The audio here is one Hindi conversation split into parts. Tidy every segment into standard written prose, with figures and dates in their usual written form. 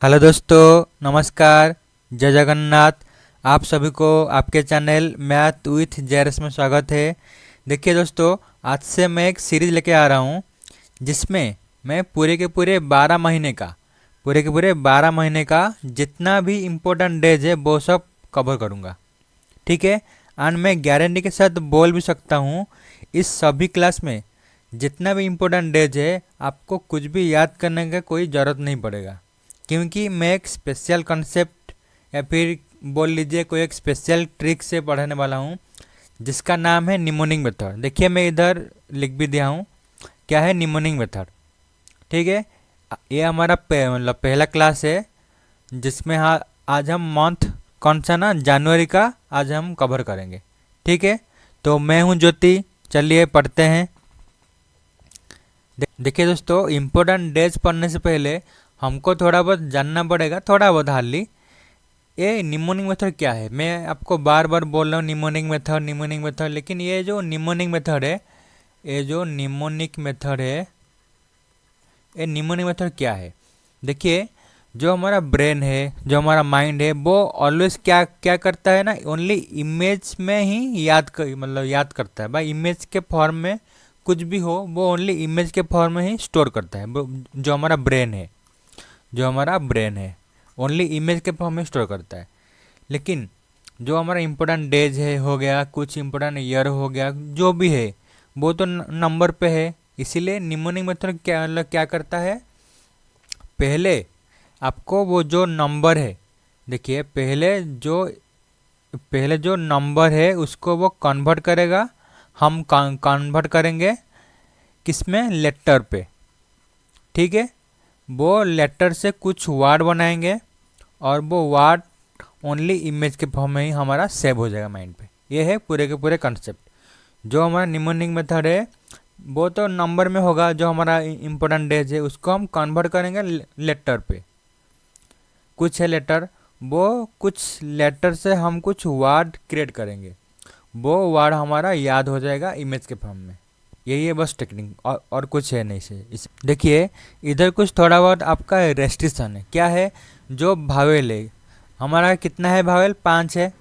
हेलो दोस्तों, नमस्कार। जय जगन्नाथ। आप सभी को आपके चैनल मैथ विथ जेरस में स्वागत है। देखिए दोस्तों, आज से मैं एक सीरीज लेके आ रहा हूँ जिसमें मैं पूरे के पूरे 12 महीने का जितना भी इम्पोर्टेंट डेज है वो सब कवर करूँगा। ठीक है। एंड मैं गारंटी के साथ बोल भी सकता हूँ, इस सभी क्लास में जितना भी इम्पोर्टेंट डेज है आपको कुछ भी याद करने का कोई ज़रूरत नहीं पड़ेगा, क्योंकि मैं एक स्पेशल कॉन्सेप्ट या फिर बोल लीजिए कोई एक स्पेशल ट्रिक से पढ़ाने वाला हूँ जिसका नाम है निमोनिक मेथड। देखिए मैं इधर लिख भी दिया हूँ क्या है निमोनिक मेथड। ठीक है। ये हमारा मतलब पहला क्लास है जिसमें आज हम मंथ कौन सा ना जनवरी का आज हम कवर करेंगे। ठीक है। तो मैं हूँ ज्योति, चलिए पढ़ते हैं। देखिए दोस्तों, इम्पोर्टेंट डेज पढ़ने से पहले हमको थोड़ा बहुत जानना पड़ेगा, थोड़ा बहुत हार्डली। ये निमोनिक मेथड क्या है? मैं आपको बार बार बोल रहा हूँ निमोनिक मेथड, लेकिन ये जो निमोनिक मेथड है, ये जो निमोनिक मेथड है, ये निमोनिक मेथड क्या है? देखिए, जो हमारा ब्रेन है, जो हमारा माइंड है, वो ऑलवेज क्या क्या करता है ना, ओनली इमेज में ही मतलब याद करता है। भाई इमेज के फॉर्म में कुछ भी हो वो ओनली इमेज के फॉर्म में ही स्टोर करता है। जो हमारा ब्रेन है, ओनली इमेज के फॉर्म में स्टोर करता है। लेकिन जो हमारा इम्पोर्टेंट डेज है हो गया, कुछ इम्पोर्टेंट ईयर हो गया, जो भी है वो तो नंबर पे है। इसीलिए निमोनिक मेथड क्या मतलब क्या करता है, पहले आपको वो जो नंबर है, देखिए पहले जो नंबर है उसको वो कन्वर्ट करेगा। हम कन्वर्ट करेंगे किसमें? लेटर पे। ठीक है। वो लेटर से कुछ वर्ड बनाएंगे और वो वर्ड ओनली इमेज के फॉर्म में ही हमारा सेव हो जाएगा माइंड पे। ये है पूरे के पूरे कंसेप्ट। जो हमारा निमोनिक मेथड है वो तो नंबर में होगा, जो हमारा इम्पोर्टेंट डेज है उसको हम कन्वर्ट करेंगे लेटर पे। कुछ है लेटर, वो कुछ लेटर से हम कुछ वर्ड क्रिएट करेंगे, वो वर्ड हमारा याद हो जाएगा इमेज के फॉर्म में। यही है बस टेक्निक, और कुछ है नहीं से इस। देखिए इधर कुछ थोड़ा बहुत आपका रेस्ट्रिक्शन है। क्या है? जो भावेल है हमारा, कितना है भावेल? 5 है।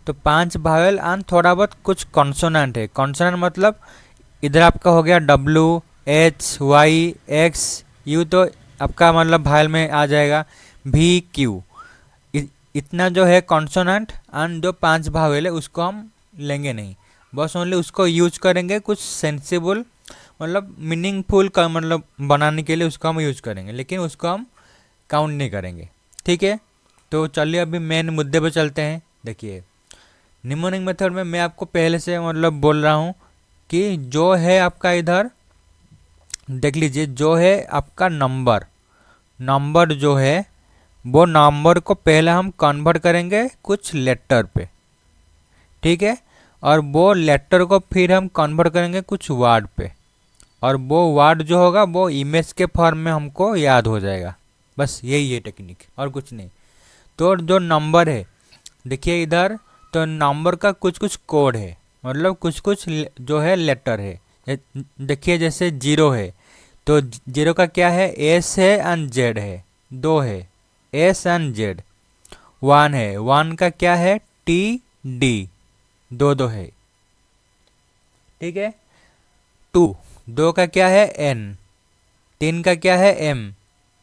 तो 5 भावेल एंड थोड़ा बहुत कुछ कॉन्सोनेंट है। कॉन्सोनेंट मतलब इधर आपका हो गया W, H, Y, X, U, तो आपका मतलब भावेल में आ जाएगा भी, क्यू। इतना जो है कॉन्सोनेंट एंड जो 5 भावेल है उसको हम लेंगे नहीं, बस ओनली उसको यूज करेंगे कुछ सेंसिबल मतलब मीनिंगफुल का मतलब बनाने के लिए उसको हम यूज करेंगे, लेकिन उसको हम काउंट नहीं करेंगे। ठीक है। तो चलिए अभी मेन मुद्दे पे चलते हैं। देखिए निमोनिक मेथड में मैं आपको पहले से मतलब बोल रहा हूँ कि जो है आपका इधर देख लीजिए, जो है आपका नंबर, नंबर जो है वो नंबर को पहले हम कन्वर्ट करेंगे कुछ लेटर पे। ठीक है। और वो लेटर को फिर हम कन्वर्ट करेंगे कुछ वर्ड पे, और वो वर्ड जो होगा वो इमेज के फॉर्म में हमको याद हो जाएगा। बस यही है टेक्निक और कुछ नहीं। तो जो नंबर है, देखिए इधर, तो नंबर का कुछ कुछ कोड है, मतलब कुछ कुछ जो है लेटर है। देखिए जैसे जीरो है, तो जीरो का क्या है? एस है एंड जेड है, दो है एस एंड जेड। वन है, वन का क्या है? टी, डी, दो दो है। ठीक है। टू, दो का क्या है? एन, तीन का क्या है? एम,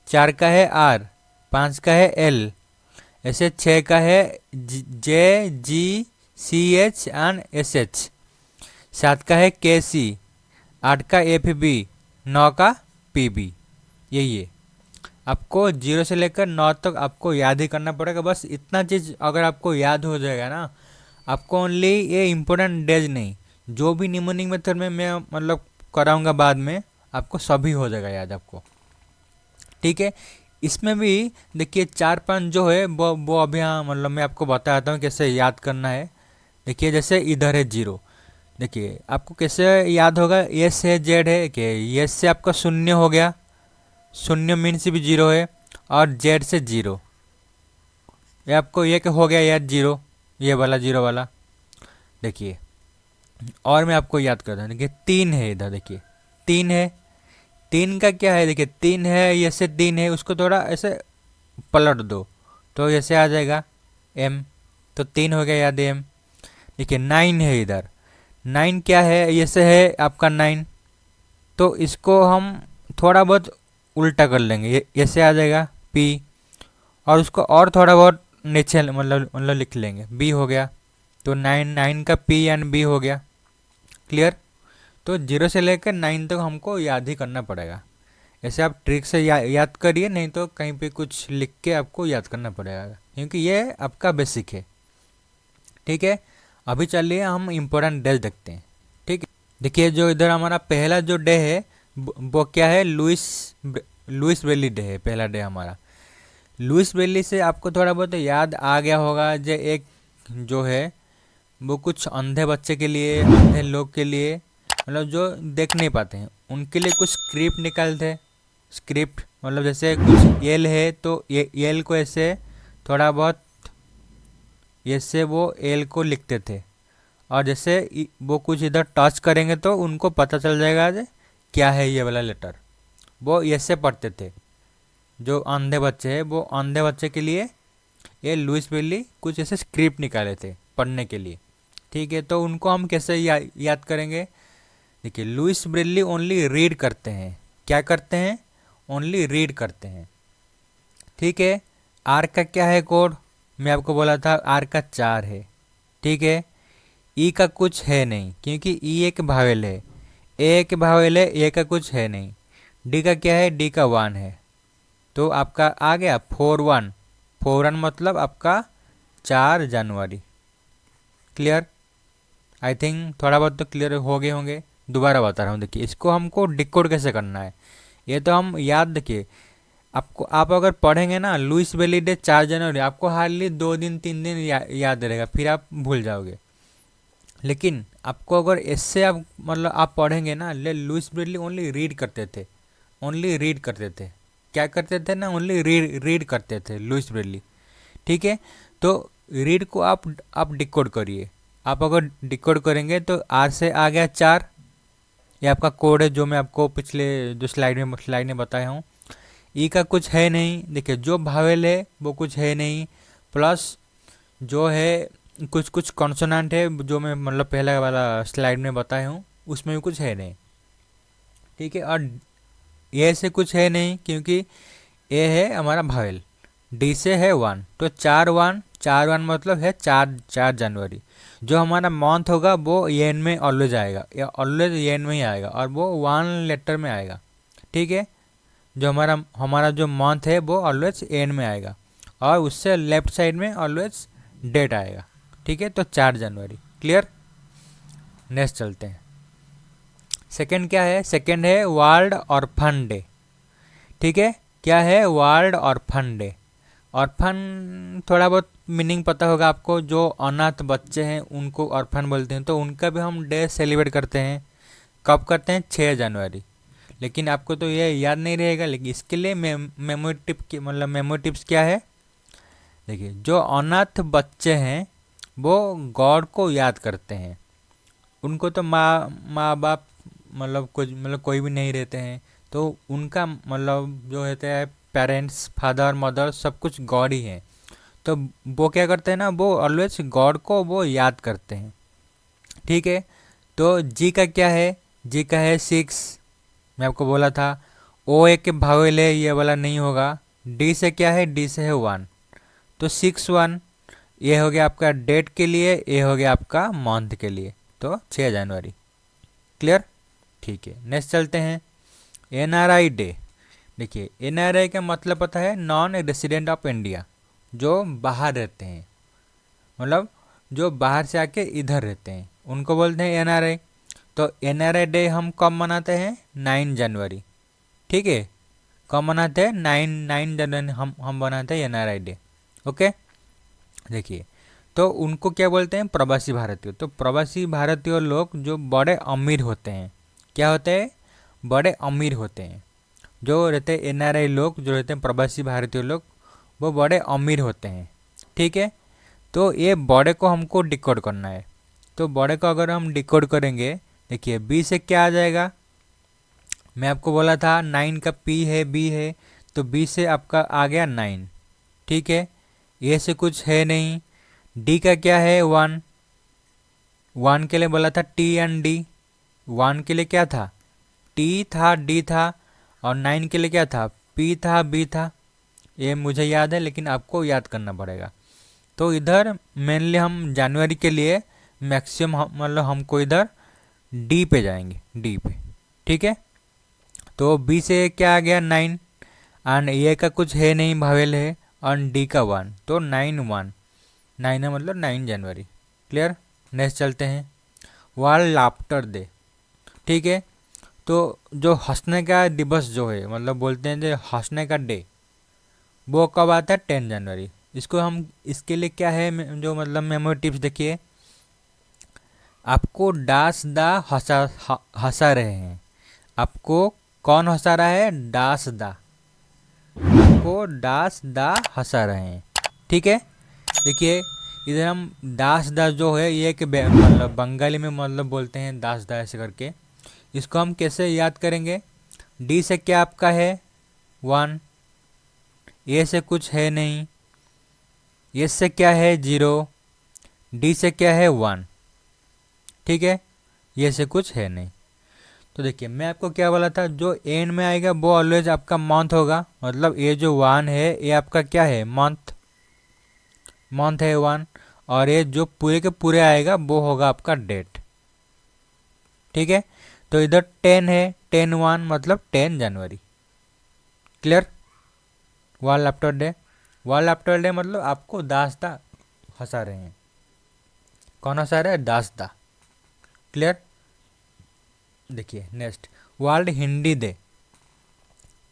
चार का है आर, पाँच का है एल, ऐसे छः का है J, G, C H and S H, सात का है के सी, आठ का एफ बी, नौ का पी बी। यही है। आपको जीरो से लेकर नौ तक आपको याद ही करना पड़ेगा। बस इतना चीज़ अगर आपको याद हो जाएगा ना, आपको ओनली ये इम्पोर्टेंट डेज नहीं, जो भी निमोनिक मेथड में मैं मतलब कराऊंगा बाद में, आपको सभी हो जाएगा याद आपको। ठीक है। इसमें भी देखिए 4 5 जो है वो अभी हाँ मतलब मैं आपको बताता हूँ कैसे याद करना है। देखिए जैसे इधर है जीरो, देखिए आपको कैसे याद होगा? एस से जेड है कि एस से आपका शून्य हो गया, शून्य मीन्स भी जीरो है, और जेड से जीरो, ये आपको ये हो गया याद जीरो, ये वाला जीरो वाला। देखिए और मैं आपको याद करता हूँ, देखिए तीन है इधर, देखिए तीन है, तीन का क्या है? देखिए तीन है, ये से तीन है, उसको थोड़ा ऐसे पलट दो तो ऐसे आ जाएगा m, तो 3 हो गया याद है m। देखिए 9 है इधर, 9 क्या है, ऐसे है आपका 9, तो इसको हम थोड़ा बहुत उल्टा कर लेंगे, ये ऐसे आ जाएगा p, और उसको और थोड़ा बहुत नीचे मतलब लिख लेंगे, b हो गया। तो 9 का p एंड b हो गया। क्लियर। तो 0 से लेकर 9 तक हमको याद ही करना पड़ेगा। ऐसे आप ट्रिक से याद करिए, नहीं तो कहीं पे कुछ लिख के आपको याद करना पड़ेगा, क्योंकि ये आपका बेसिक है। ठीक है, अभी चलिए हम इम्पोर्टेंट डेज देखते हैं। ठीक है, देखिए जो इधर हमारा पहला जो डे है वो क्या है, लुइस ब्रेली डे है, पहला डे हमारा। लुइस ब्रेली से आपको थोड़ा बहुत याद आ गया होगा, जो एक जो है वो कुछ अंधे बच्चे के लिए, अंधे लोग के लिए, मतलब जो देख नहीं पाते हैं उनके लिए कुछ स्क्रिप्ट निकालते। स्क्रिप्ट मतलब जैसे कुछ एल है तो ये एल को ऐसे थोड़ा बहुत ऐसे वो एल को लिखते थे, और जैसे वो कुछ इधर टच करेंगे तो उनको पता चल जाएगा जे क्या है ये वाला लेटर, वो ऐसे पढ़ते थे। जो अंधे बच्चे हैं वो अंधे बच्चे के लिए ये लुइस ब्रेली कुछ ऐसे स्क्रिप्ट निकाले थे पढ़ने के लिए। ठीक है, तो उनको हम कैसे याद करेंगे। देखिए लुइस ब्रेली ओनली रीड करते हैं, क्या करते हैं, ओनली रीड करते हैं। ठीक है, आर का क्या है कोड, मैं आपको बोला था आर का 4 है। ठीक है, ई का कुछ है नहीं क्योंकि ई एक भावेल है, ए एक भावेल है, ए का कुछ है नहीं। डी का क्या है, डी का 1 है, तो आपका आ गया 4-1। 4-1 मतलब आपका 4 जनवरी। क्लियर। आई थिंक थोड़ा बहुत तो क्लियर हो गए होंगे, दोबारा बता रहा हूँ। देखिए इसको हमको डिकोड कैसे करना है, ये तो हम याद, देखिए आपको, आप अगर पढ़ेंगे ना लुइस ब्रेली डे 4 जनवरी, आपको हार्डली 2 दिन 3 दिन याद रहेगा, फिर आप भूल जाओगे। लेकिन आपको अगर इससे आप मतलब आप पढ़ेंगे ना, लुइस ब्रेली ओनली रीड करते थे, ओनली रीड करते थे, क्या करते थे ना, ओनली रीड करते थे लुइस ब्रेली। ठीक है, तो रीड को आप डिकोड करिए। आप अगर डिकोड करेंगे तो आर से आ गया 4, ये आपका कोड है जो मैं आपको पिछले जो स्लाइड में बताया हूँ। ई का कुछ है नहीं, देखिए जो भावेल है वो कुछ है नहीं, प्लस जो है कुछ कुछ कॉन्सोनेंट है जो मैं मतलब पहला वाला स्लाइड में बताया हूँ उसमें भी कुछ है नहीं। ठीक है, और ए से कुछ है नहीं क्योंकि ए है हमारा भावेल। डी से है 1, तो 4-1 मतलब है 4 जनवरी। जो हमारा मंथ होगा वो एन में ऑलवेज आएगा, या ऑलवेज एन में ही आएगा, और वो 1 लेटर में आएगा। ठीक है, जो हमारा जो मंथ है वो ऑलवेज एन में आएगा, और उससे लेफ्ट साइड में ऑलवेज डेट आएगा। ठीक है, तो 4 जनवरी। क्लियर। नेक्स्ट चलते हैं। सेकंड क्या है, सेकंड है वर्ल्ड ऑर्फन डे। ठीक है, क्या है, वर्ल्ड ऑर्फन डे। ऑर्फन थोड़ा बहुत मीनिंग पता होगा आपको, जो अनाथ बच्चे हैं उनको ऑर्फन बोलते हैं, तो उनका भी हम डे सेलिब्रेट करते हैं। कब करते हैं, 6 जनवरी। लेकिन आपको तो ये याद नहीं रहेगा, लेकिन इसके लिए मेमोरी टिप की मतलब मेमोरी टिप्स क्या है। देखिए जो अनाथ बच्चे हैं वो गॉड को याद करते हैं, उनको तो माँ बाप मतलब कुछ मतलब कोई भी नहीं रहते हैं, तो उनका मतलब जो रहते हैं पेरेंट्स, फादर मदर, सब कुछ गॉड ही है। तो वो क्या करते हैं ना, वो ऑलवेज गॉड को वो याद करते हैं। ठीक है, तो जी का क्या है, जी का है 6, मैं आपको बोला था। ओ एक के भावेल है, ये वाला नहीं होगा। डी से क्या है, डी से है 1, तो 6-1, ये हो गया आपका डेट के लिए, ये हो गया आपका मंथ के लिए, तो 6 जनवरी। क्लियर। ठीक है, नेक्स्ट चलते हैं। NRI day. देखिए एनआरआई का मतलब पता है, नॉन रेसिडेंट ऑफ इंडिया, जो बाहर रहते हैं, मतलब जो बाहर से आके इधर रहते हैं उनको बोलते हैं एनआरआई। तो एनआरआई डे हम कब मनाते हैं, 9 जनवरी। ठीक है, कब मनाते हैं, 9 जनवरी हम बनाते हैं एनआरआई डे। ओके, देखिए तो उनको क्या बोलते हैं, प्रवासी भारतीय। तो प्रवासी भारतीय लोग जो बड़े अमीर होते हैं, क्या होते हैं, बड़े अमीर होते हैं। जो रहते हैं एनआरआई लोग, जो रहते हैं प्रवासी भारतीय लोग, वो बड़े अमीर होते हैं। ठीक है, तो ये बड़े को हमको डिकोड करना है। तो बड़े को अगर हम डिकोड करेंगे, देखिए बी से क्या आ जाएगा, मैं आपको बोला था 9 का पी है, बी है, तो बी से आपका आ गया 9। ठीक है, ए से कुछ है नहीं। डी का क्या है, 1। 1 के लिए बोला था टी एंड डी। 1 के लिए क्या था, टी था, डी था, और 9 के लिए क्या था, पी था, बी था। ये मुझे याद है, लेकिन आपको याद करना पड़ेगा। तो इधर मेनली हम जनवरी के लिए मैक्सिमम मतलब हमको इधर डी पे जाएंगे, डी पे। ठीक है, तो बी से क्या आ गया, 9, एंड ए का कुछ है नहीं, भावेल है, और डी का 1, तो 9 9 है मतलब 9 जनवरी। क्लियर। नेक्स्ट चलते हैं, वर्ल्ड लाफ्टर डे। ठीक है, तो जो हंसने का दिवस जो है, मतलब बोलते हैं जो हंसने का डे, वो कब आता है, 10 जनवरी। इसको हम, इसके लिए क्या है जो मतलब मेमोरी टिप्स देखिए, आपको दास दा हंसा रहे हैं। आपको कौन हंसा रहा है, दास दा, आपको दास दा हंसा रहे हैं। ठीक है, देखिए इधर हम दास दा जो है ये एक मतलब बंगाली में मतलब बोलते हैं दास दा ऐसे करके। इसको हम कैसे याद करेंगे, डी से क्या आपका है, 1। ए से कुछ है नहीं, एस से क्या है, 0। डी से क्या है, 1। ठीक है, ये से कुछ है नहीं। तो देखिए मैं आपको क्या बोला था, जो एंड में आएगा वो ऑलवेज आपका मंथ होगा। मतलब ये जो 1 है ये आपका क्या है, मंथ, मंथ है 1। और ये जो पूरे के पूरे आएगा वो होगा आपका डेट। ठीक है, तो इधर 10 है, 10/1 मतलब 10 जनवरी। Clear. World laughter day, world laughter day मतलब आपको दासदा हंसा रहे हैं। कौन हंसा रहा है, दासदा। क्लियर। देखिए नेक्स्ट, वर्ल्ड हिंदी डे।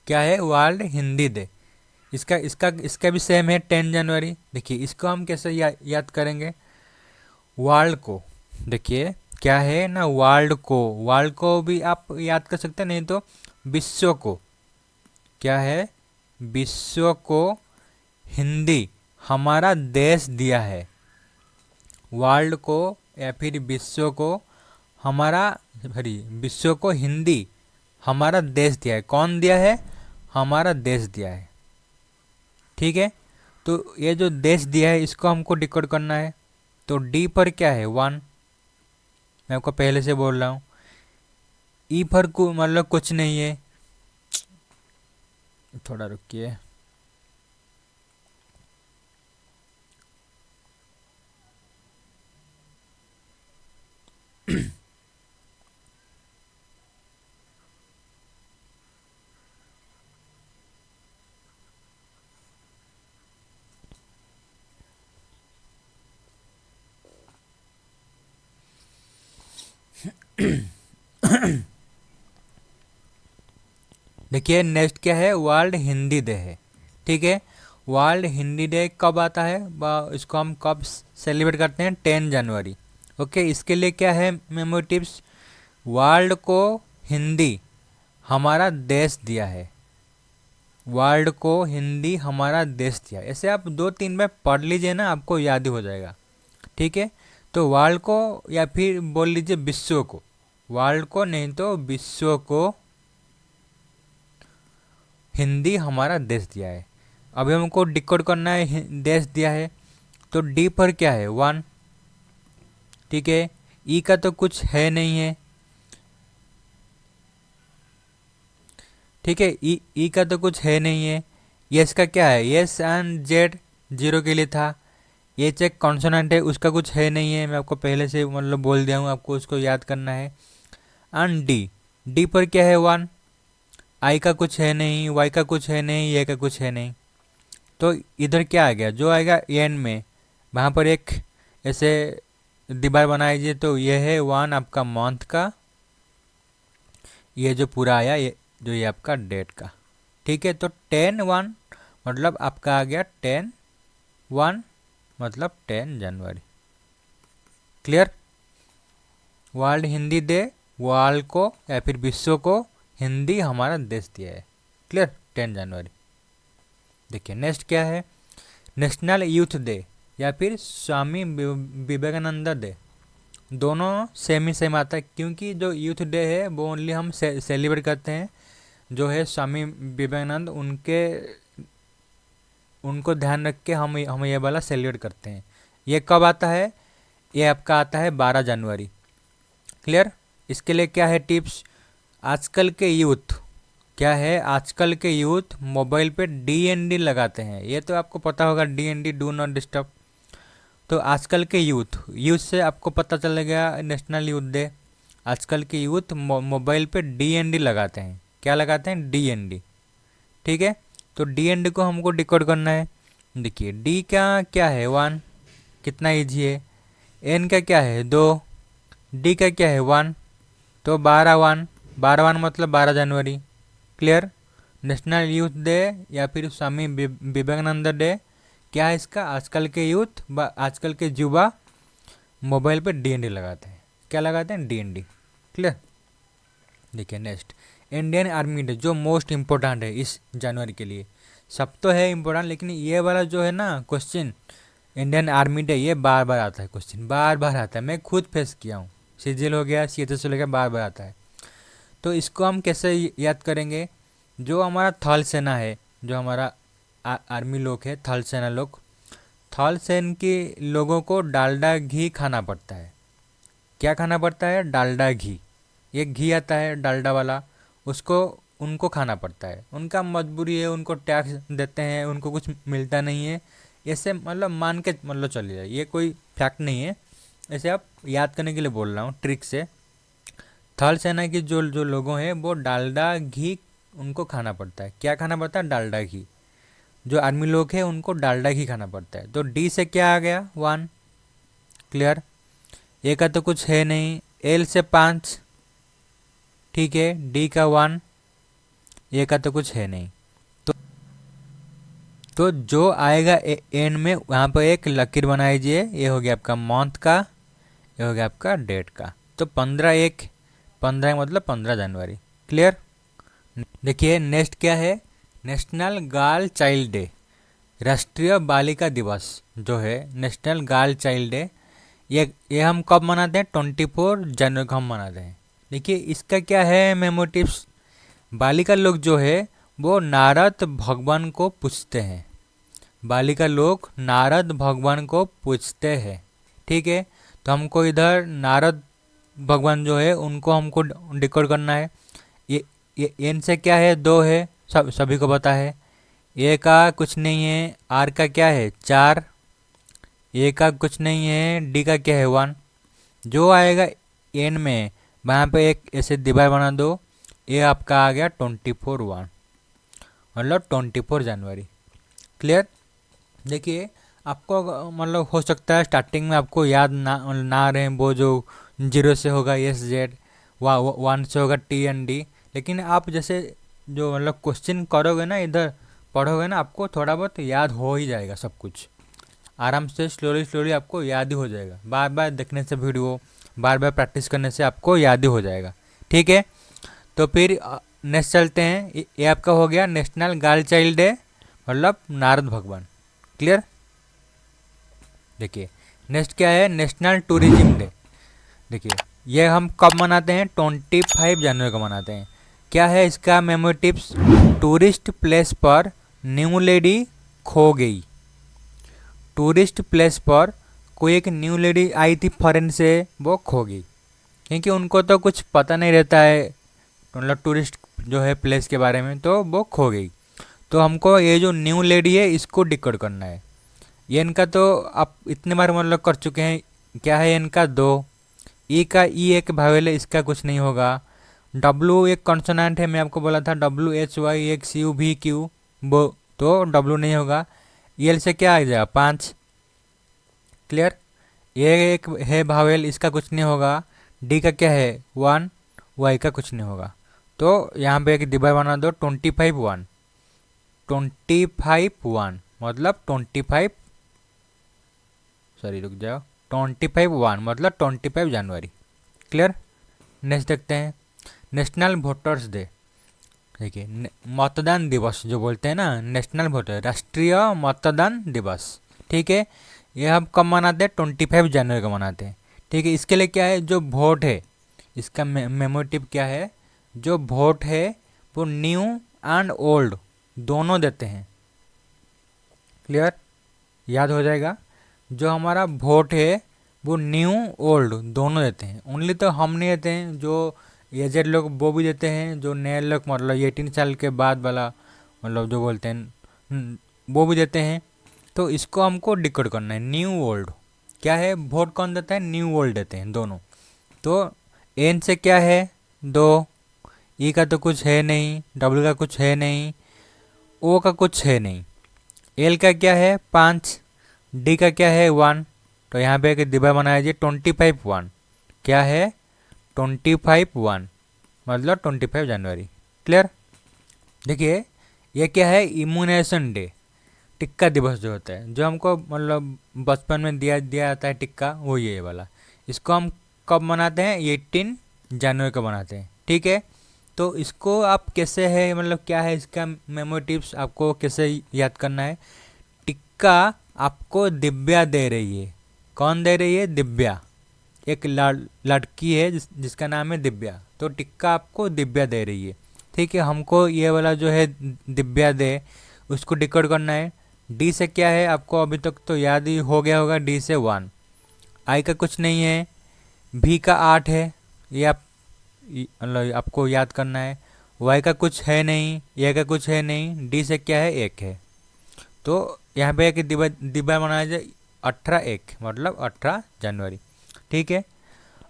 क्या है, वर्ल्ड हिंदी डे। इसका इसका इसका भी सेम है, 10 जनवरी। देखिए इसको हम कैसे याद करेंगे, वर्ल्ड को, देखिए क्या है ना, वर्ल्ड को भी आप याद कर सकते हैं, नहीं तो विश्व को। क्या है, विश्व को हिंदी हमारा देश दिया है। वर्ल्ड को या फिर विश्व को हमारा, सॉरी विश्व को हिंदी हमारा देश दिया है। कौन दिया है, हमारा देश दिया है। ठीक है, तो ये जो देश दिया है इसको हमको डिकोड करना है। तो डी पर क्या है, 1, मैं आपको पहले से बोल रहा हूँ। ई पर मतलब कुछ नहीं है, थोड़ा रुकिए। देखिए नेक्स्ट क्या है, वर्ल्ड हिंदी डे है। ठीक है, वर्ल्ड हिंदी डे कब आता है, इसको हम कब सेलिब्रेट करते हैं, 10 जनवरी। ओके, इसके लिए क्या है मेमोरी टिप्स, वर्ल्ड को हिंदी हमारा देश दिया है। वर्ल्ड को हिंदी हमारा देश दिया है, ऐसे आप 2-3 बार पढ़ लीजिए ना, आपको याद ही हो जाएगा। ठीक है, तो वर्ल्ड को या फिर बोल लीजिए विश्व को, वर्ल्ड को नहीं तो विश्व को हिंदी हमारा देश दिया है। अभी हमको डिकोड करना है, देश दिया है, तो डी पर क्या है, 1। ठीक है, ई का तो कुछ है नहीं है। ठीक है, ई का तो कुछ है नहीं है। यस का क्या है, यस एंड जेड 0 के लिए था। ये चेक कॉन्सोनेंट है, उसका कुछ है नहीं है, मैं आपको पहले से मतलब बोल दिया हूँ, आपको उसको याद करना है। एंड डी, डी पर क्या है, 1। आई का कुछ है नहीं, वाई का कुछ है नहीं, ये का कुछ है नहीं। तो इधर क्या आ गया, जो आएगा एन में, वहाँ पर एक ऐसे दीवार बना दीजिए, तो ये है 1 आपका मंथ का, ये जो पूरा आया ये जो ये आपका डेट का। ठीक है, तो 10/1 मतलब आपका आ गया 10/1 मतलब 10 जनवरी। Clear. World Hindi day, world को या फिर विश्व को हिंदी हमारा देश दिया है। क्लियर, 10 जनवरी। देखिए नेक्स्ट क्या है, नेशनल यूथ डे या फिर स्वामी विवेकानंद डे। दोनों सेम ही सेम आता है, क्योंकि जो यूथ डे है वो ओनली हम सेलिब्रेट करते हैं जो है स्वामी विवेकानंद, उनके उनको ध्यान रख के हम ये वाला सेलिब्रेट करते हैं। ये कब आता है? ये आपका आता है 12 जनवरी। क्लियर? इसके लिए क्या है टिप्स? आजकल के यूथ क्या है, आजकल के यूथ मोबाइल पे DND लगाते हैं। ये तो आपको पता होगा, DND, डू नॉट डिस्टर्ब। तो आजकल के यूथ से आपको पता चल गया नेशनल यूथ डे। आजकल के यूथ मोबाइल पे DND लगाते हैं। क्या लगाते हैं? DND। ठीक है, तो DND को हमको डिकोड करना है। देखिए डी का क्या है? 1, कितना ईजी है। एन का क्या है? 2, डी का क्या है? 1, तो 12 1, 12 1 मतलब 12 जनवरी। क्लियर? नेशनल यूथ डे या फिर स्वामी विवेकानंद डे क्या है इसका? आजकल के यूथ आजकल के युवा मोबाइल पे DND लगाते हैं। क्या लगाते हैं? DND। क्लियर? देखिए नेक्स्ट, इंडियन आर्मी डे जो मोस्ट इम्पोर्टेंट है इस जनवरी के लिए। सब तो है इम्पोर्टेंट, लेकिन ये वाला जो है ना क्वेश्चन, इंडियन आर्मी डे, ये बार बार आता है क्वेश्चन, बार बार आता है। मैं खुद फेस किया हूँ, CGL हो गया, CHS हो गया, बार बार आता है। तो इसको हम कैसे याद करेंगे? जो हमारा थल सेना है, जो हमारा आर्मी लोग है, थल सेना लोग, थल सेना के लोगों को डालडा घी खाना पड़ता है। क्या खाना पड़ता है? डालडा घी। ये घी आता है डालडा वाला, उसको उनको खाना पड़ता है। उनका मजबूरी है, उनको टैक्स देते हैं, उनको कुछ मिलता नहीं है। ऐसे मतलब मान के मतलब चलिए, ये कोई फैक्ट नहीं है, ऐसे आप याद करने के लिए बोल रहा हूँ ट्रिक से। थल सेना के जो जो लोगों हैं वो डालडा घी उनको खाना पड़ता है। क्या खाना पड़ता है? डालडा घी। जो आर्मी लोग हैं उनको डालडा घी खाना पड़ता है। तो डी से क्या आ गया? 1। क्लियर? ए का तो कुछ है नहीं। एल से 5, ठीक है। डी का 1, ए का तो कुछ है नहीं। तो जो आएगा एंड में वहाँ पर एक लकीर बना दीजिए। ये हो गया आपका मंथ का, ये हो गया आपका डेट का। तो 15/1, 15 मतलब 15 जनवरी। क्लियर? देखिए नेक्स्ट क्या है? नेशनल गर्ल चाइल्ड डे, राष्ट्रीय बालिका दिवस जो है, नेशनल गर्ल चाइल्ड डे, ये हम कब मनाते हैं? 24 जनवरी को हम मनाते हैं। देखिए इसका क्या है मेमो टिप्स? बालिका लोग जो है वो नारद भगवान को पूछते हैं। बालिका लोग नारद भगवान को पूछते हैं। ठीक है, तो हमको इधर नारद भगवान जो है उनको हमको डिकोड करना है। ये एन से क्या है? 2 है, सभी को पता है। ए का कुछ नहीं है। आर का क्या है? 4। ए का कुछ नहीं है। डी का क्या है? 1। जो आएगा एन में वहाँ पे एक ऐसे दीवार बना दो। ये आपका आ गया 24/1 मतलब 24 जनवरी। क्लियर? देखिए आपको मतलब हो सकता है स्टार्टिंग में आपको याद ना रहे, वो जो 0 से होगा SZ, 1 से होगा TND, लेकिन आप जैसे जो मतलब क्वेश्चन करोगे ना, इधर पढ़ोगे ना, आपको थोड़ा बहुत याद हो ही जाएगा। सब कुछ आराम से स्लोली आपको याद ही हो जाएगा। बार बार देखने से वीडियो, बार बार प्रैक्टिस करने से आपको याद ही हो जाएगा। ठीक है, तो फिर नेक्स्ट चलते हैं। ये आपका हो गया नेशनल गर्ल चाइल्ड डे मतलब नारद भगवान। क्लियर? देखिए नेक्स्ट क्या है? National tourism day. देखिए ये हम कब मनाते हैं? 25 जनवरी को मनाते हैं। क्या है इसका मेमो टिप्स? टूरिस्ट प्लेस पर न्यू लेडी खो गई। टूरिस्ट प्लेस पर कोई एक न्यू लेडी आई थी फॉरेन से, वो खो गई। क्योंकि उनको तो कुछ पता नहीं रहता है मतलब टूरिस्ट जो है प्लेस के बारे में, तो वो खो गई। तो हमको ये जो न्यू लेडी है इसको डिकोड करना है। ये इनका तो आप इतने बार मतलब कर चुके हैं। क्या है इनका? 2। ई का ई एक भावेल है, इसका कुछ नहीं होगा। डब्लू एक कॉन्सोनेंट है, मैं आपको बोला था WHY एक CUVQ, वो तो डब्लू नहीं होगा। एल से क्या आ जाएगा? 5। क्लियर? ये एक है भावेल, इसका कुछ नहीं होगा। डी का क्या है? 1। वाई का कुछ नहीं होगा। तो यहाँ पे एक दीवार बना दो। 25/1, 25/1 मतलब 25, सॉरी रुक जाओ, 25/1 मतलब 25 जनवरी। क्लियर? नेक्स्ट देखते हैं नेशनल वोटर्स डे। देखिए मतदान दिवस जो बोलते हैं ना, नेशनल वोटर, राष्ट्रीय मतदान दिवस। ठीक है, ये हम कब मनाते हैं? 25 जनवरी को मनाते हैं। ठीक है, इसके लिए क्या है? जो वोट है इसका मेमो टिप क्या है? जो वोट है वो न्यू एंड ओल्ड दोनों देते हैं। क्लियर, याद हो जाएगा। जो हमारा वोट है वो न्यू ओल्ड दोनों देते हैं, ओनली तो हम नहीं देते हैं, जो एजेड लोग वो भी देते हैं, जो नए लोग मतलब 18 साल के बाद वाला मतलब जो बोलते हैं वो भी देते हैं। तो इसको हमको डिकोड करना है। न्यू ओल्ड क्या है, वोट कौन देता है, न्यू ओल्ड देते हैं दोनों। तो एन से क्या है 2, ई का तो कुछ है नहीं, डब्ल्यू का कुछ है नहीं, ओ का कुछ है नहीं, एल का क्या है 5, डी का क्या है 1। तो यहाँ पे एक डिब्बा बनाया जी 25/1, क्या है 25/1 मतलब 25 जनवरी। क्लियर। देखिए ये क्या है, इम्यूनेशन डे, टिक्का दिवस जो होता है, जो हमको मतलब बचपन में दिया दिया जाता है टिक्का, वो ये वाला। इसको हम कब मनाते हैं, 18 जनवरी को मनाते हैं। ठीक है। तो इसको आप कैसे है मतलब क्या है इसका मेमोरी टिप्स, आपको कैसे याद करना है। टिक्का आपको दिव्या दे रही है। कौन दे रही है, दिव्या। एक लड़की है जिसका नाम है दिव्या, तो टिक्का आपको दिव्या दे रही है। ठीक है, हमको ये वाला जो है दिव्या दे उसको डिकोड करना है। डी से क्या है, आपको अभी तक तो याद ही हो गया होगा, डी से 1। आई का कुछ नहीं है, भी का 8 है, ये आप मतलब आपको याद करना है। वाई का कुछ है नहीं, ए का कुछ है नहीं, डी से क्या है 1 है। तो यहाँ पे एक दिव्या मनाया जाए 18/1 मतलब 18 जनवरी। ठीक है।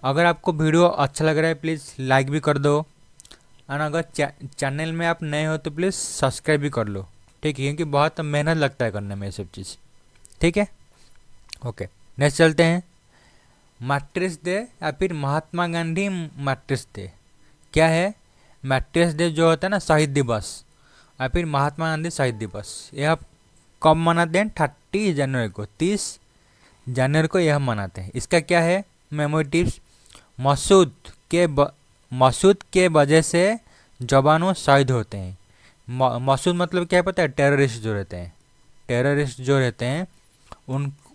अगर आपको वीडियो अच्छा लग रहा है प्लीज़ लाइक भी कर दो, और अगर चैनल में आप नए हो तो प्लीज़ सब्सक्राइब भी कर लो। ठीक है, क्योंकि बहुत मेहनत लगता है करने में ये सब चीज़। ठीक है, ओके नेक्स्ट चलते हैं। मैट्रिक्स डे या फिर महात्मा गांधी मैट्रिक्स डे क्या है। मैट्रिक्स डे जो होता है ना, शहीद दिवस, या फिर महात्मा गांधी शहीद दिवस, यह कब मनाते हैं, 30 जनवरी को, 30 जनवरी को यह मनाते हैं। इसका क्या है मेमोरी टिप्स, मसूद के वजह से जवानों शहीद होते हैं। मसूद मतलब क्या पता है, टेररिस्ट जो रहते हैं, टेररिस्ट जो रहते हैं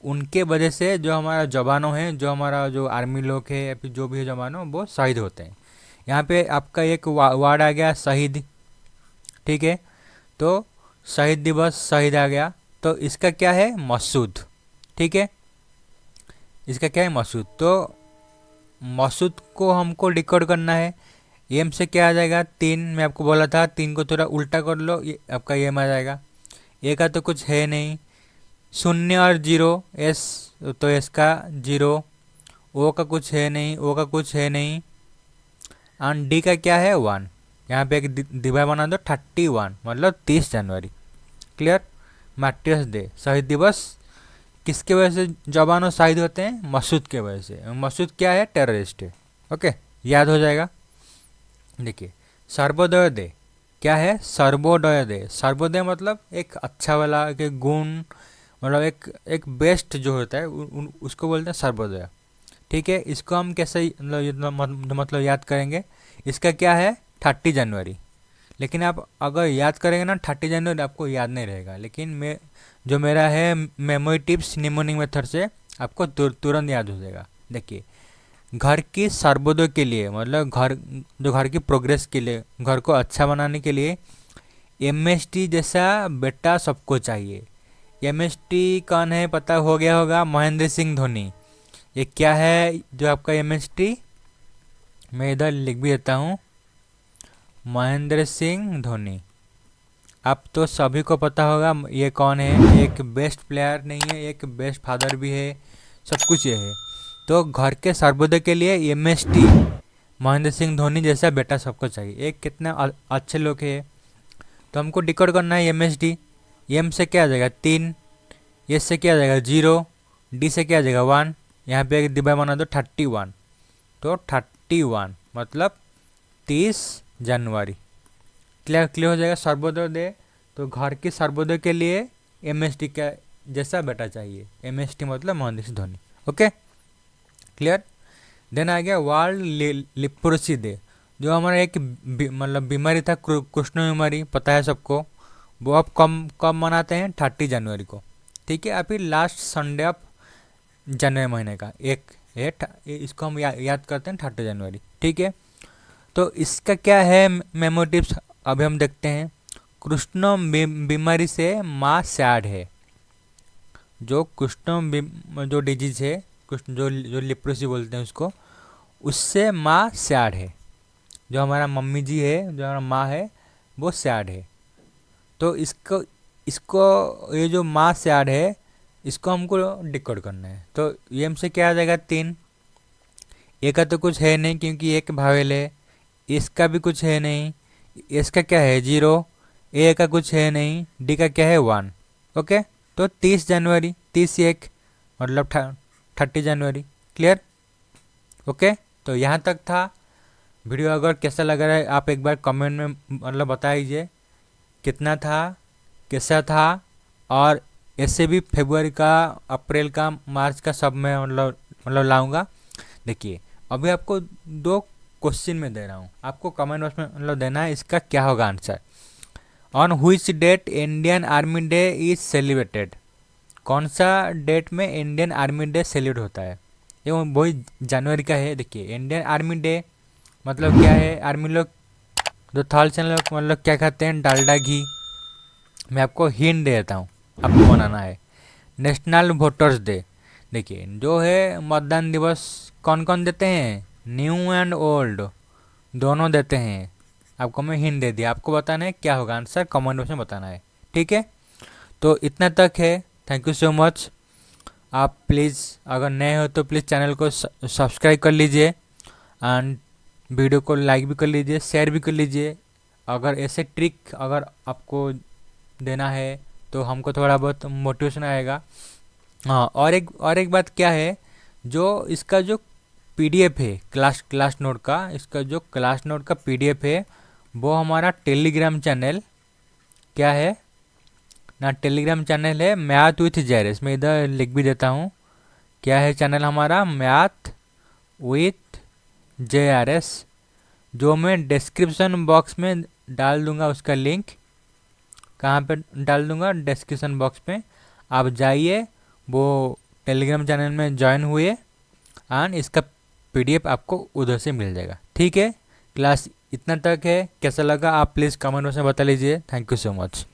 उनके वजह से जो हमारा जवानों हैं, जो हमारा जो आर्मी लोग है या फिर जो भी है जवानों, वो शहीद होते हैं। यहाँ पे आपका एक वार्ड आ गया शहीद। ठीक है, तो शहीद दिवस शहीद आ गया, तो इसका क्या है मसूद। ठीक है, इसका क्या है मसूद। तो मसूद को हमको डिकोड करना है। एम से क्या आ जाएगा 3, मैं आपको बोला था 3 को थोड़ा उल्टा कर लो, ये आपका एम आ जाएगा। ए का तो कुछ है नहीं, 0 और 0, एस तो एस का 0, ओ का कुछ है नहीं, ओ का कुछ है नहीं, और डी का क्या है 1। यहाँ पे एक डिवाइड बना दो 31 मतलब 30 जनवरी। क्लियर। मैट्रिक्स डे शहीद दिवस किसके वजह से जवानों शहीद होते हैं, मसूद के वजह से। मसूद क्या है, टेररिस्ट है। ओके, याद हो जाएगा। देखिए सर्वोदय डे क्या है, सर्वोदय डे। सर्वोदय मतलब एक अच्छा वाला, एक गुण मतलब एक बेस्ट जो होता है उसको बोलते हैं सर्वोदय। ठीक है, इसको हम कैसे मतलब याद करेंगे। इसका क्या है 30 जनवरी। लेकिन आप अगर याद करेंगे ना 30 जनवरी, आपको याद नहीं रहेगा। लेकिन जो मेरा है मेमोरी टिप्स निमोनिक मेथड से आपको तुरंत याद हो जाएगा। देखिए घर की सर्वोदय के लिए मतलब घर की प्रोग्रेस के लिए, घर को अच्छा बनाने के लिए एमएसटी जैसा बेटा सबको चाहिए। एमएसटी कौन है पता हो गया होगा, महेंद्र सिंह धोनी। ये क्या है जो आपका एमएसटी, मैं इधर लिख भी देता हूँ, महेंद्र सिंह धोनी। आप तो सभी को पता होगा ये कौन है। एक बेस्ट प्लेयर नहीं है, एक बेस्ट फादर भी है, सब कुछ ये है। तो घर के सर्वोदय के लिए एमएसटी महेंद्र सिंह धोनी जैसा बेटा सबको चाहिए। एक कितने अच्छे लोग हैं। तो हमको डिकोड करना है एमएसडी। एम से क्या आ जाएगा 3, एस से क्या आ जाएगा 0, डी से क्या आ जाएगा 1। यहाँ पे एक डिब्बा बना दो 31, तो 31 मतलब 30 जनवरी। क्लियर हो जाएगा। सर्वोदय डे तो घर के सर्वोदय के लिए एमएसटी का जैसा बेटा चाहिए। एमएसटी मतलब Mahendra Singh Dhoni. Okay clear. Then आ गया वर्ल्ड लिप्रोसी डे, जो हमारा एक मतलब बीमारी था, कृष्ण बीमारी, पता है सबको। वो अब कब मनाते हैं 30 जनवरी को। ठीक है, या फिर लास्ट संडे ऑफ जनवरी महीने का एक इसको हम याद करते हैं 30 जनवरी। ठीक है, तो इसका क्या है मेमोरी टिप्स अभी हम देखते हैं। कृष्ण बीमारी से माँ सैड है। जो जो डिजीज है, कुष्ठ जो जो लेप्रोसी बोलते हैं उसको, उससे माँ सैड है। जो हमारा मम्मी जी है, जो हमारा माँ है, वो सैड है। तो इसको इसको ये जो माँ सैड है, इसको हमको डिकोड करना है। तो ये हमसे क्या आ जाएगा, 3। ए का तो कुछ है नहीं क्योंकि एक भावेल है। इसका भी कुछ है नहीं। इसका क्या है, 0। ए का कुछ है नहीं। डी का क्या है, 1। ओके। तो 30 जनवरी, 31 मतलब 30 जनवरी। क्लियर? ओके। तो यहाँ तक था। वीडियो अगर कैसा लग रहा है आप एक बार कमेंट में मतलब बता दीजिए कितना था, कैसा था। और ऐसे भी फरवरी का, अप्रैल का, मार्च का सब मैं मतलब लाऊंगा। देखिए अभी आपको 2 क्वेश्चन में दे रहा हूँ, आपको कमेंट बॉक्स में मतलब देना है इसका क्या होगा answer. On which date Indian Army Day is celebrated? कौन सा डेट में इंडियन आर्मी डे सेलिब्रेट होता है? ये वही जनवरी का है। देखिए इंडियन आर्मी डे मतलब क्या है, आर्मी लोग जो थल से लोग मतलब क्या खाते हैं, डालडा घी। मैं आपको हिंट दे देता हूँ, आपको बनाना है। नेशनल वोटर्स डे, देखिए जो है मतदान दिवस कौन कौन देते हैं, न्यू एंड ओल्ड दोनों देते हैं। आपको मैं हिंट दे दिया, आपको बताना है क्या होगा आंसर, कमेंट बॉक्स में बताना है। ठीक है, तो इतना तक है। Thank you so much. आप प्लीज़ अगर नए हो तो प्लीज़ चैनल को सब्सक्राइब कर लीजिए एंड वीडियो को लाइक भी कर लीजिए, शेयर भी कर लीजिए। अगर ऐसे ट्रिक अगर आपको देना है तो हमको थोड़ा बहुत मोटिवेशन आएगा। हाँ, और एक बात क्या है, जो इसका जो पीडीएफ है क्लास नोट का, इसका जो क्लास नोट का पीडीएफ है वो हमारा टेलीग्राम चैनल क्या है ना, टेलीग्राम चैनल है मैथ विथ जेरेस। मैं इधर लिख भी देता हूँ, क्या है चैनल हमारा, मैथ विथ JRS, जो मैं डिस्क्रिप्शन बॉक्स में डाल दूंगा उसका लिंक। कहाँ पे डाल दूंगा, डिस्क्रिप्शन बॉक्स में। आप जाइए, वो टेलीग्राम चैनल में ज्वाइन हुए एंड इसका पीडीएफ आपको उधर से मिल जाएगा। ठीक है, क्लास इतना तक है। कैसा लगा आप प्लीज़ कमेंट बॉक्स में बता लीजिए। Thank you so much.